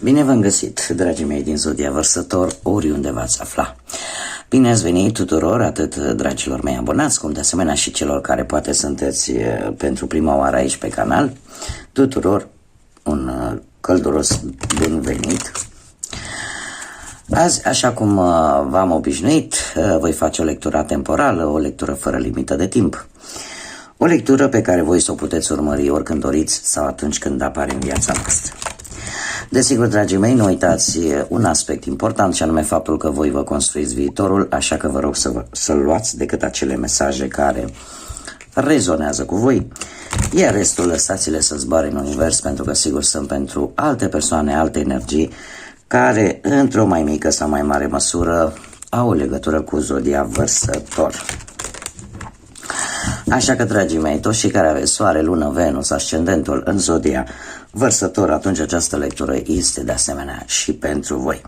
Bine v-am găsit, dragii mei din Zodia Vărsător, oriunde v-ați afla. Bine ați venit tuturor, atât dragilor mei abonați, cum de asemenea și celor care poate sunteți pentru prima oară aici pe canal. Tuturor un călduros bun venit. Azi, așa cum v-am obișnuit, voi face o lectură temporală, o lectură fără limită de timp. O lectură pe care voi să o puteți urmări oricând doriți sau atunci când apare în viața noastră. Desigur, dragii mei, nu uitați un aspect important, și anume faptul că voi vă construiți viitorul, așa că vă rog să luați decât acele mesaje care rezonează cu voi, iar restul lăsați-le să zboare în univers, pentru că sigur sunt pentru alte persoane, alte energii, care într-o mai mică sau mai mare măsură au o legătură cu Zodia Vărsător. Așa că, dragii mei, toți cei care aveți Soare, Lună, Venus, Ascendentul în Zodia Vărsător, atunci această lectură este de asemenea și pentru voi.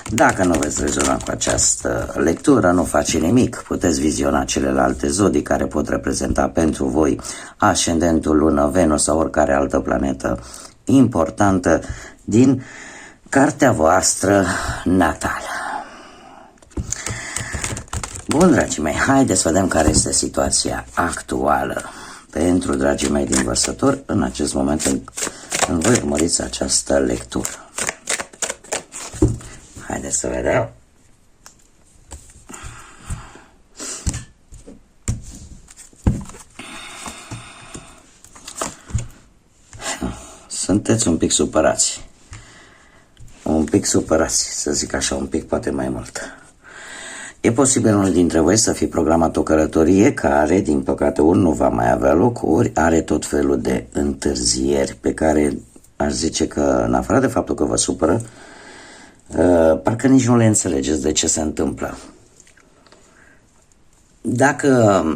Dacă nu veți rezona cu această lectură, nu face nimic, puteți viziona celelalte zodii care pot reprezenta pentru voi Ascendentul, Lună, Venus sau oricare altă planetă importantă din cartea voastră natală. Bun, dragii mei, haideți să vedem care este situația actuală pentru dragii mei din Vărsător în acest moment când voi urmăriți această lectură. Haideți să vedem. Sunteți un pic supărați. Un pic supărați, să zic așa, un pic poate mai mult. E posibil unul dintre voi să fi programat o călătorie care, din păcate, ori nu va mai avea loc, ori are tot felul de întârzieri pe care aș zice că, în afară de faptul că vă supără, parcă nici nu le înțelegeți de ce se întâmplă. Dacă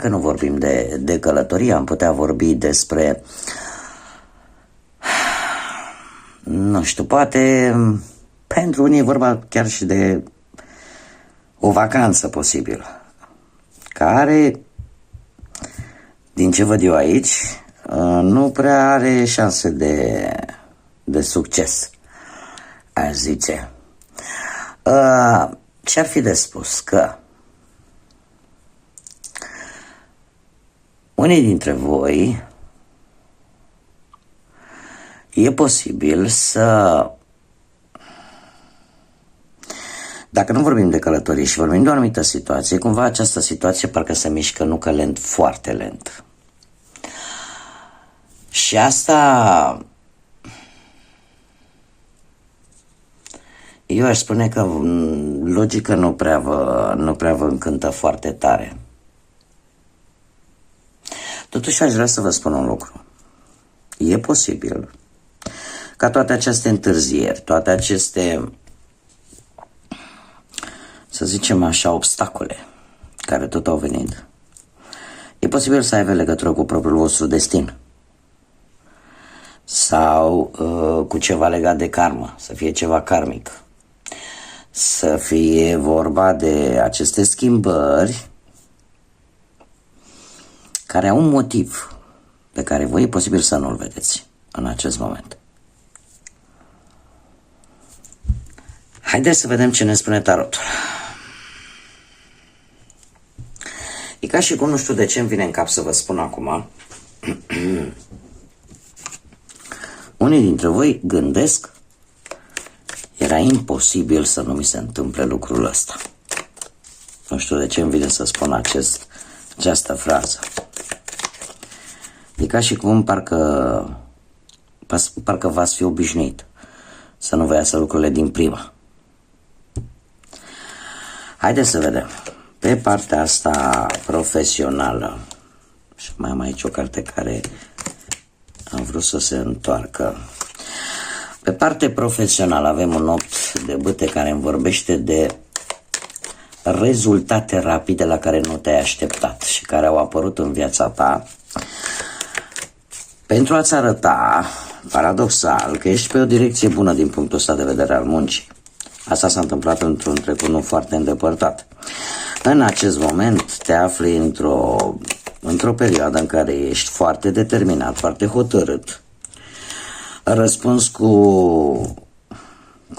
nu vorbim de călătorie, am putea vorbi despre, nu știu, poate pentru unii e vorba chiar și de o vacanță posibilă, care, din ce văd eu aici, nu prea are șanse de succes, aș zice. Ce-ar fi de spus? Că unii dintre voi e posibil să, dacă nu vorbim de călătorie și vorbim de o anumită situație, cumva această situație parcă se mișcă nu că lent, foarte lent. Și asta, eu aș spune că logică nu prea vă încântă foarte tare. Totuși aș vrea să vă spun un lucru. E posibil ca toate aceste întârzieri, toate aceste, să zicem așa, obstacole care tot au venit, e posibil să aibă legătură cu propriul vostru destin sau cu ceva legat de karmă, să fie ceva karmic, să fie vorba de aceste schimbări care au un motiv pe care voi e posibil să nu-l vedeți în acest moment. Haideți să vedem ce ne spune tarotul. E ca și cum, nu știu de ce îmi vine în cap să vă spun acum. Unii dintre voi gândesc, era imposibil să nu mi se întâmple lucrul ăsta. Nu știu de ce îmi vine să spun această frază. E ca și cum parcă v-ați fi obișnuit să nu vă iasă lucrurile din prima. Haideți să vedem. Pe partea asta profesională, și mai am aici o carte care am vrut să se întoarcă. Pe partea profesională avem un 8 de bâte care îmi vorbește de rezultate rapide la care nu te-ai așteptat și care au apărut în viața ta pentru a-ți arăta, paradoxal, că ești pe o direcție bună din punctul ăsta de vedere al muncii. Asta s-a întâmplat într-un trecut nu foarte îndepărtat. În acest moment te afli într-o perioadă în care ești foarte determinat, foarte hotărât. răspuns cum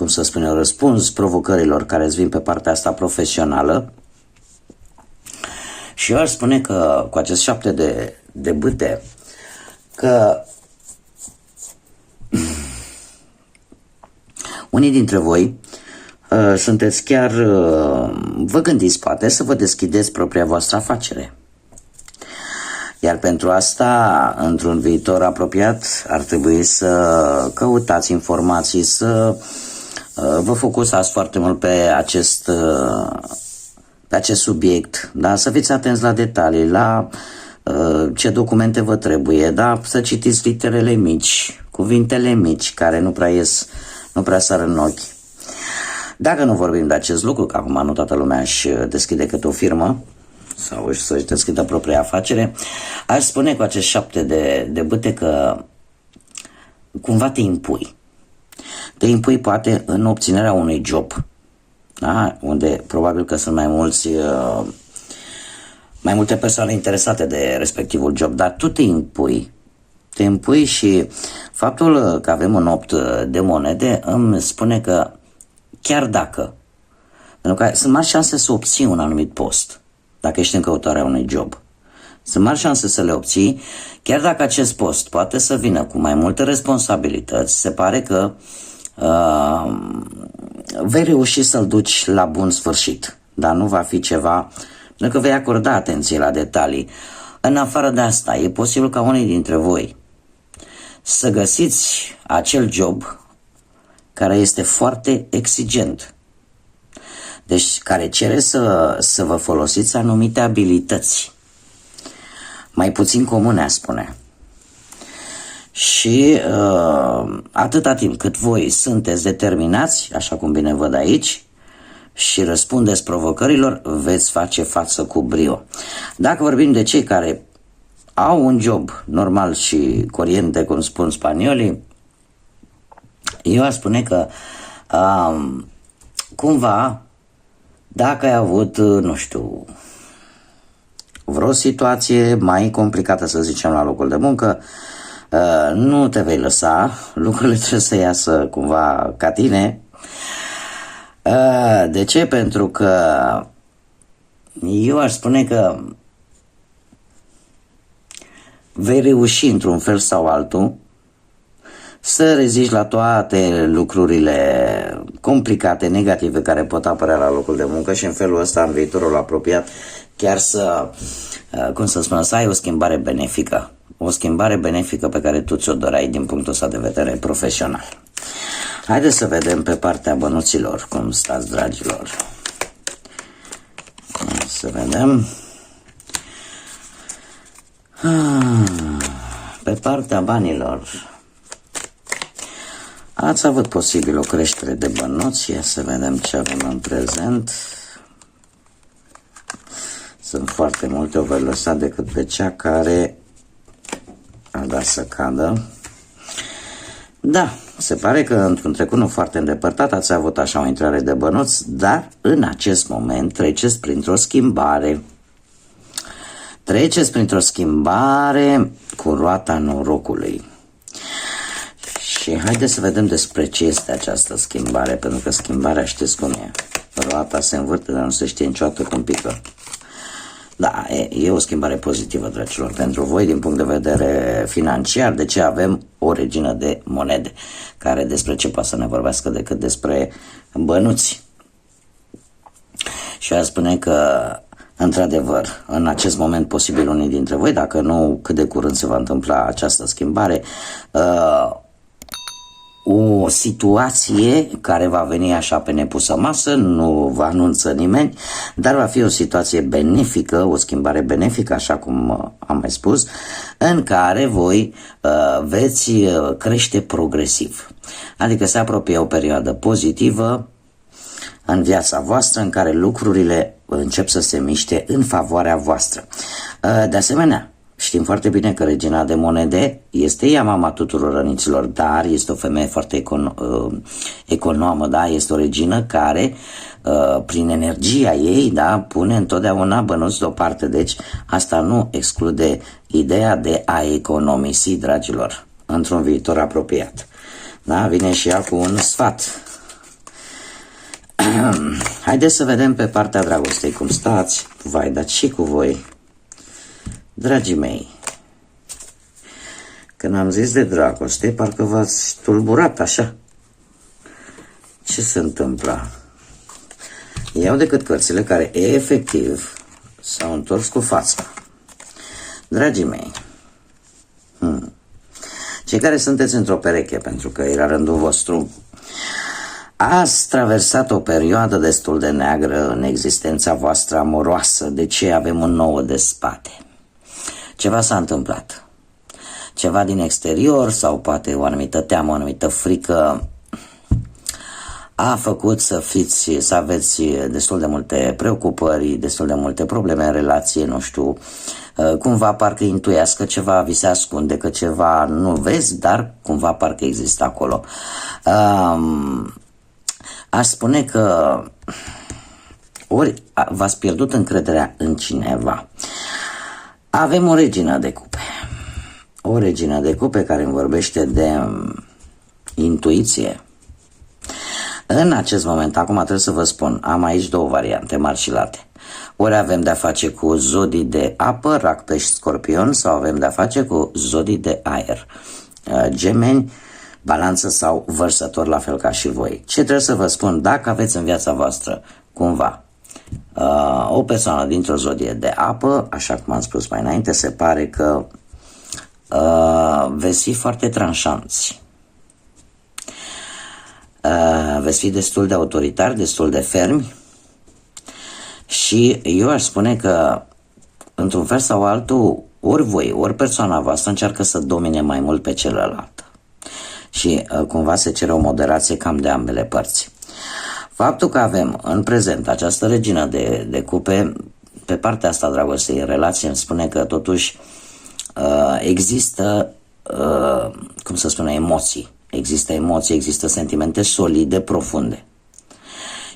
să spun eu, răspuns provocărilor care îți vin pe partea asta profesională. Și eu aș spune că cu acest 7 de bâte, că unii dintre voi sunteți chiar, vă gândiți poate să vă deschideți propria voastră afacere. Iar pentru asta, într-un viitor apropiat, ar trebui să căutați informații, să vă focusați foarte mult pe acest subiect, da? Să fiți atenți la detalii, la ce documente vă trebuie, da? Să citiți literele mici, cuvintele mici care nu prea sar în ochi. Dacă nu vorbim de acest lucru, că acum nu toată lumea își deschide câte o firmă sau să-și deschidă propria afacere, aș spune cu acest 7 de bâte că cumva te impui. Te impui poate în obținerea unui job, da? Unde probabil că sunt mai multe persoane interesate de respectivul job, dar tu te impui. Te impui și faptul că avem un 8 de monede îmi spune că chiar dacă, pentru că sunt mari șanse să obții un anumit post, dacă ești în căutarea unui job. Sunt mari șanse să le obții, chiar dacă acest post poate să vină cu mai multe responsabilități, se pare că vei reuși să-l duci la bun sfârșit, dar nu va fi ceva, pentru că vei acorda atenție la detalii. În afară de asta, e posibil ca unii dintre voi să găsiți acel job care este foarte exigent, deci care cere să vă folosiți anumite abilități, mai puțin comune, aș spune. Și atâta timp cât voi sunteți determinați, așa cum bine văd aici, și răspundeți provocărilor, veți face față cu brio. Dacă vorbim de cei care au un job normal și corriente, cum spun spaniolii, eu aș spune că cumva, dacă ai avut, nu știu, vreo situație mai complicată, să zicem, la locul de muncă, nu te vei lăsa, lucrurile trebuie să iasă cumva ca tine. De ce? Pentru că eu aș spune că vei reuși într-un fel sau altul să reziști la toate lucrurile complicate, negative care pot apărea la locul de muncă și în felul ăsta, în viitorul apropiat, chiar să ai o schimbare benefică. O schimbare benefică pe care tu ți-o doreai din punctul ăsta de vedere profesional. Haideți să vedem pe partea bănuților cum stați, dragilor. Să vedem. Pe partea banilor ați avut posibil o creștere de bănuți. Ia să vedem ce avem în prezent. Sunt foarte multe, o voi lăsa decât pe cea care a dat să cadă. Da, se pare că într-un trecut nu foarte îndepărtat ați avut așa o intrare de bănuți, dar în acest moment treceți printr-o schimbare. Treceți printr-o schimbare cu roata norocului. Și haideți să vedem despre ce este această schimbare, pentru că schimbarea știți cum e. Roata se învârte, dar nu se știe niciodată cum pică. Da, e o schimbare pozitivă, dragilor, pentru voi din punct de vedere financiar. De ce avem o regină de monede, care despre ce poate să ne vorbească decât despre bănuți. Și aș spune că, într-adevăr, în acest moment posibil unii dintre voi, dacă nu cât de curând se va întâmpla această schimbare, o situație care va veni așa pe nepusă masă, nu vă anunță nimeni, dar va fi o situație benefică, o schimbare benefică, așa cum am mai spus, în care voi veți crește progresiv. Adică se apropie o perioadă pozitivă în viața voastră, în care lucrurile încep să se miște în favoarea voastră. De asemenea, știm foarte bine că regina de monede este ea mama tuturor răniților, dar este o femeie foarte economă, da? Este o regină care, prin energia ei, da, pune întotdeauna bănuți deoparte. Deci asta nu exclude ideea de a economisi, dragilor, într-un viitor apropiat. Da, vine și ea cu un sfat. Haideți să vedem pe partea dragostei cum stați. Vai, dar și cu voi, dragii mei. Când am zis de dragoste, parcă v-ați tulburat așa. Ce se întâmplă? Iau decât cărțile care efectiv s-au întors cu fața. Dragii mei, cei care sunteți într-o pereche, pentru că era rândul vostru, ați traversat o perioadă destul de neagră în existența voastră amoroasă. De ce avem un 9 de spade? Ceva s-a întâmplat. Ceva din exterior sau poate o anumită teamă, o anumită frică a făcut să aveți destul de multe preocupări, destul de multe probleme în relație, nu știu, cumva parcă intuiască că ceva vi se ascunde, că ceva nu vezi, dar cumva parcă există acolo. Aș spune că ori v-ați pierdut încrederea în cineva. Avem o regină de cupe. O regină de cupe care îmi vorbește de intuiție. În acest moment, acum trebuie să vă spun, am aici două variante mari și late. Ori avem de-a face cu zodii de apă, rac, pești, scorpion, sau avem de-a face cu zodii de aer, gemeni, balanță sau vărsător, la fel ca și voi. Ce trebuie să vă spun? Dacă aveți în viața voastră cumva o persoană dintr-o zodie de apă, așa cum am spus mai înainte, se pare că veți fi foarte tranșanți. Veți fi destul de autoritari, destul de fermi și eu aș spune că într-un fel sau altul, ori voi, ori persoana voastră încearcă să domine mai mult pe celălalt și cumva se cere o moderație cam de ambele părți. Faptul că avem în prezent această regină de cupe, pe partea asta dragostei în relație, îmi spune că totuși există, cum să spun, emoții. Există emoții, există sentimente solide, profunde.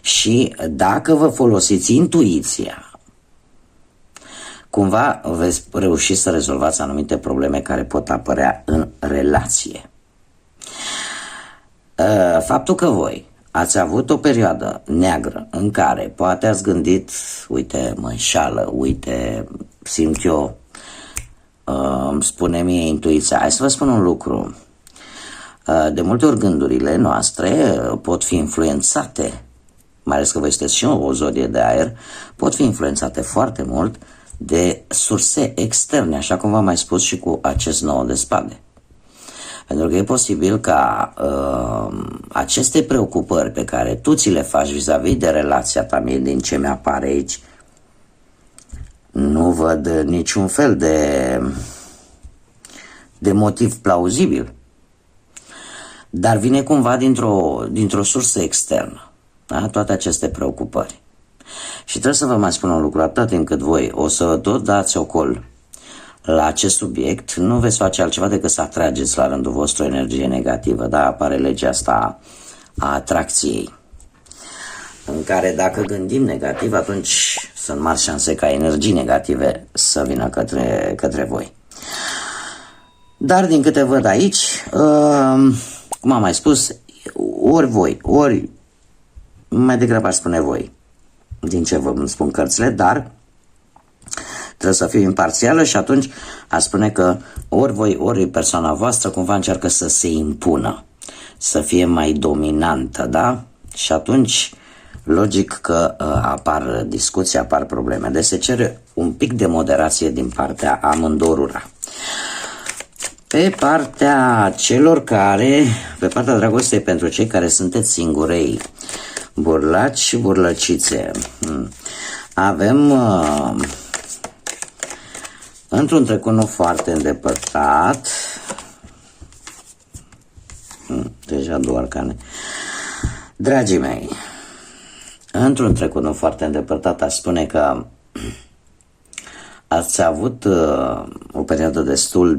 Și dacă vă folosiți intuiția, cumva veți reuși să rezolvați anumite probleme care pot apărea în relație. Faptul că voi ați avut o perioadă neagră în care poate ați gândit, uite, mă înșală, uite, simt eu, îmi spune mie intuiția. Hai să vă spun un lucru. De multe ori gândurile noastre pot fi influențate, mai ales că voi sunteți și o zodie de aer, pot fi influențate foarte mult de surse externe, așa cum v-am mai spus și cu acest 9 de spade. Pentru că e posibil ca aceste preocupări pe care tu ți le faci vis-a-vis de relația ta, mie din ce mi-apare aici, nu văd niciun fel de motiv plauzibil. Dar vine cumva dintr-o sursă externă, da? Toate aceste preocupări. Și trebuie să vă mai spun un lucru, atât încât voi o să tot dați ocol la acest subiect, nu veți face altceva decât să atrageți la rândul vostru o energie negativă, da? Apare legea asta a atracției, în care dacă gândim negativ, atunci sunt mari șanse ca energii negative să vină către voi. Dar din câte văd aici, cum am mai spus, ori voi, ori mai degrabă aș spune voi, din ce vă spun cărțile, dar trebuie să fiu imparțială și atunci aș spune că ori voi, ori persoana voastră cumva încearcă să se impună, să fie mai dominantă, da? Și atunci, logic că apar discuții, apar probleme. Deci se cere un pic de moderație din partea amândorura. Pe partea celor care, pe partea dragostei pentru cei care sunteți singurei, burlaci și burlăcițe, avem într-un trecut nu foarte îndepărtat, deja două arcane, dragii mei, într-un trecut nu foarte îndepărtat aș spune că ați avut o perioadă destul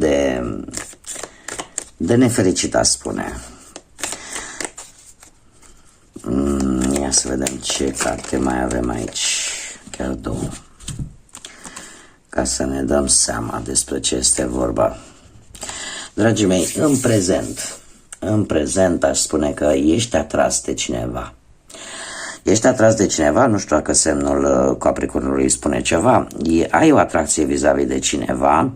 de nefericită, aș spune. Ia să vedem ce carte mai avem aici, chiar două, ca să ne dăm seama despre ce este vorba. Dragii mei, în prezent În prezent aș spune că ești atras de cineva. Ești atras de cineva, nu știu dacă semnul Capricornului îi spune ceva, ai o atracție vis-a-vis de cineva,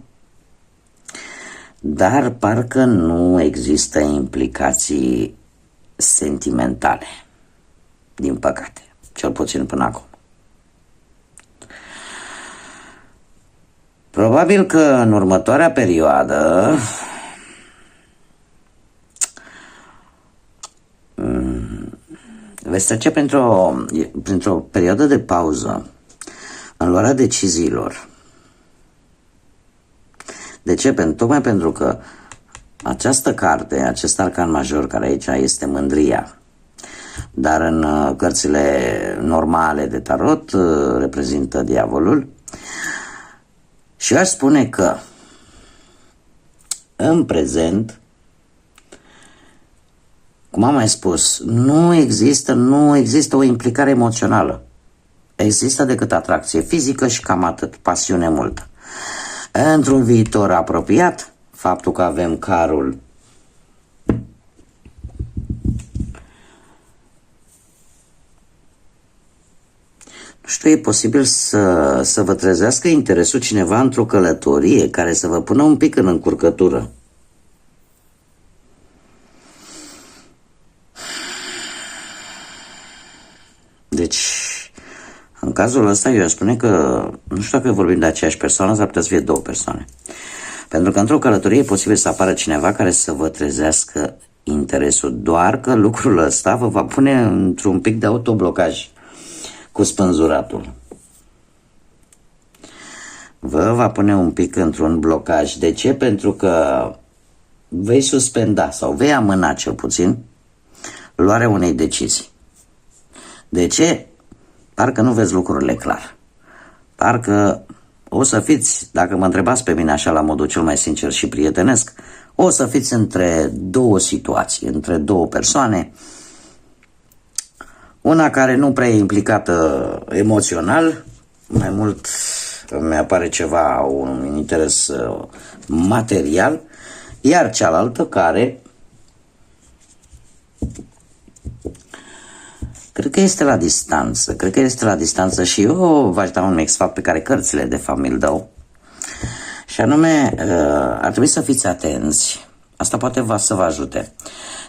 dar parcă nu există implicații sentimentale, din păcate, cel puțin până acum. Probabil că în următoarea perioadă veți trece printr-o perioadă de pauză în luarea deciziilor. De ce? Tocmai pentru că această carte, acest arcan major care aici este mândria, dar în cărțile normale de tarot reprezintă diavolul. Și aș spune că în prezent, cum am mai spus, nu există o implicare emoțională. Există decât atracție fizică și cam atât, pasiune multă. Într-un viitor apropiat, faptul că avem carul nu știu, e posibil să vă trezească interesul cineva într-o călătorie care să vă pună un pic în încurcătură. Deci, în cazul ăsta, eu aș spune că, nu știu dacă vorbim de aceeași persoană, s-ar putea să fie două persoane. Pentru că într-o călătorie e posibil să apară cineva care să vă trezească interesul, doar că lucrul ăsta vă va pune într-un pic de autoblocaj cu spânzuratul. Vă va pune un pic într-un blocaj. De ce? Pentru că vei suspenda sau vei amâna cel puțin luarea unei decizii. De ce? Parcă nu vezi lucrurile clar. Parcă o să fiți, dacă mă întrebați pe mine așa la modul cel mai sincer și prietenesc, o să fiți între două situații, între două persoane, una care nu prea e implicată emoțional, mai mult mi apare ceva, un interes material, iar cealaltă care cred că este la distanță, și eu v-aș da un mix fapt pe care cărțile de fapt mi-l dau, și anume ar trebui să fiți atenți, asta poate să vă ajute,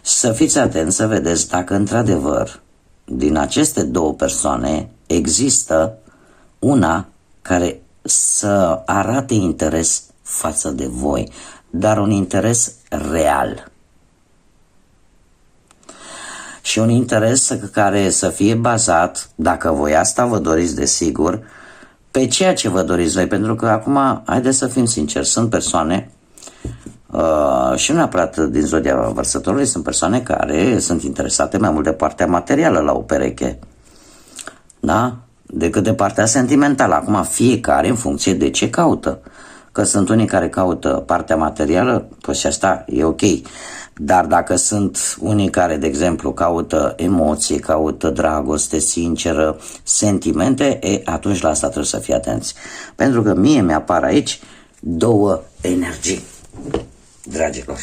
să fiți atenți să vedeți dacă într-adevăr din aceste două persoane există una care să arate interes față de voi, dar un interes real. Și un interes care să fie bazat, dacă voi asta vă doriți desigur, pe ceea ce vă doriți voi. Pentru că acum, haideți să fim sinceri, sunt persoane, și nu neapărat din zodia Vărsătorului, sunt persoane care sunt interesate mai mult de partea materială la o pereche, da? Decât de partea sentimentală. Acum fiecare în funcție de ce caută. Că sunt unii care caută partea materială, păi și asta e ok. Dar dacă sunt unii care, de exemplu, caută emoție, caută dragoste sinceră, sentimente, atunci la asta trebuie să fii atenți. Pentru că mie mi-apar aici două energii, dragilor.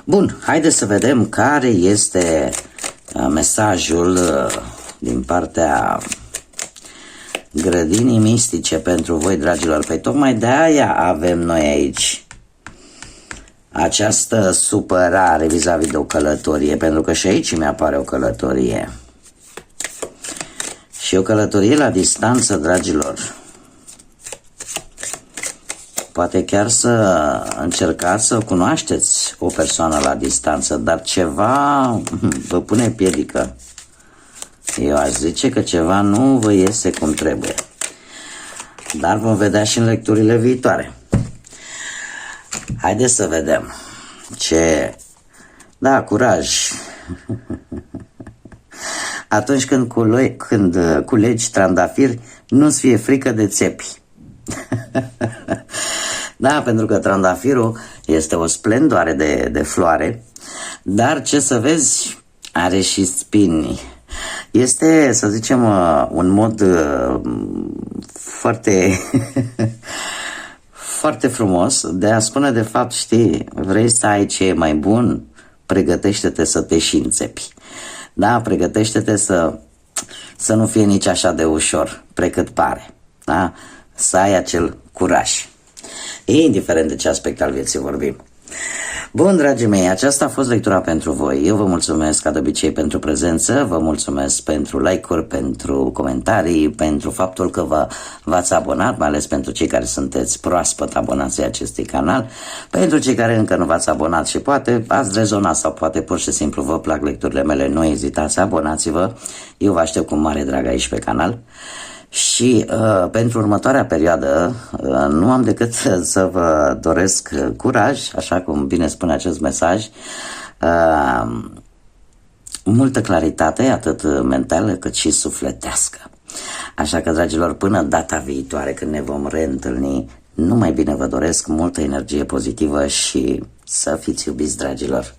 Bun, haideți să vedem care este mesajul din partea grădinii mistice pentru voi, dragilor. Păi tocmai de aia avem noi aici această supărare vis-a-vis de o călătorie, pentru că și aici mi-apare o călătorie. Și o călătorie la distanță, dragilor. Poate chiar să încercați să cunoașteți o persoană la distanță, dar ceva vă pune piedică. Eu aș zice că ceva nu vă iese cum trebuie. Dar vom vedea și în lecturile viitoare. Haideți să vedem ce... Da, curaj. Atunci când culegi trandafiri, nu-ți fie frică de țepi. Da, pentru că trandafirul este o splendoare de floare, dar ce să vezi, are și spini. Este, să zicem, un mod foarte foarte frumos de a spune de fapt, știi, vrei să ai ce e mai bun, pregătește-te să te și înțepi. Da, pregătește-te să nu fie nici așa de ușor, precât pare. Da? Să ai acel curaj. Indiferent de ce aspect al vieții vorbim. Bun, dragii mei, aceasta a fost lectura pentru voi. Eu vă mulțumesc ca de obicei pentru prezență, vă mulțumesc pentru like-uri, pentru comentarii, pentru faptul că v-ați abonat, mai ales pentru cei care sunteți proaspăt abonații acestui canal, pentru cei care încă nu v-ați abonat și poate ați rezonat sau poate pur și simplu vă plac lecturile mele, nu ezitați, abonați-vă, eu vă aștept cu mare drag aici pe canal. Și pentru următoarea perioadă nu am decât să vă doresc curaj, așa cum bine spune acest mesaj, multă claritate, atât mentală cât și sufletească. Așa că, dragilor, până data viitoare când ne vom reîntâlni, numai bine vă doresc multă energie pozitivă și să fiți iubiți, dragilor!